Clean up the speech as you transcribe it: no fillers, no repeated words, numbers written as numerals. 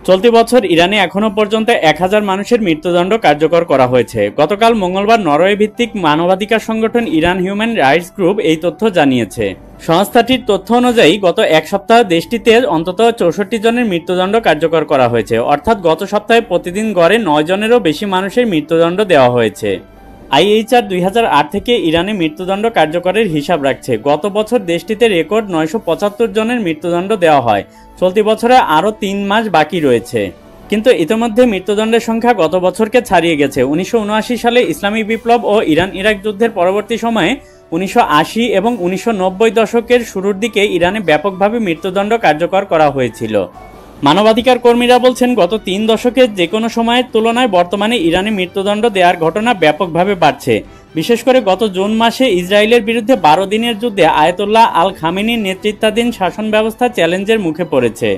চলতি বছর ইরানে এখনো পর্যন্ত 1000 মানুষের মৃত্যুদণ্ড কার্যকর করা হয়েছে। গতকাল মঙ্গলবার নরওয়ে ভিত্তিক মানবাধিকার সংগঠন ইরান হিউম্যান রাইটস গ্রুপ এই তথ্য জানিয়েছে। সংস্থাটির তথ্য অনুযায়ী গত এক সপ্তাহে দেশটিতে অন্তত 64 জনের মৃত্যুদণ্ড কার্যকর করা হয়েছে, অর্থাৎ গত সপ্তাহে প্রতিদিন গড়ে 9 জনেরও বেশি মানুষের মৃত্যুদণ্ড দেওয়া হয়েছে। IHR 2008 থেকে ইরানে মৃত্যুদণ্ড কার্যকরের হিসাব রাখছে। গত বছর দেশটিতে রেকর্ড 975 জনের মৃত্যুদণ্ড দেওয়া হয়। চলতি বছরে আরও 3 মাস বাকি রয়েছে, কিন্তু ইতিমধ্যে মৃত্যুদণ্ডের সংখ্যা গত বছরকে ছাড়িয়ে গেছে। 1979 সালে ইসলামী বিপ্লব ও ইরান ইরাক যুদ্ধের পরবর্তী সময়ে 1980 এবং 1990 দশকের শুরুর দিকে ইরানে ব্যাপকভাবে মৃত্যুদণ্ড কার্যকর করা হয়েছিল। মানবাধিকার কর্মীরা বলছেন, গত 3 দশকে যে কোনো সময়ের তুলনায় বর্তমানে ইরানে মৃত্যুদণ্ড দেওয়ার ঘটনা ব্যাপকভাবে বাড়ছে। বিশেষ করে গত জুন মাসে ইসরায়েলের বিরুদ্ধে 12 দিনের যুদ্ধে আয়াতুল্লাহ আল খামেনির নেতৃত্বাধীন শাসন ব্যবস্থা চ্যালেঞ্জের মুখে পড়েছে।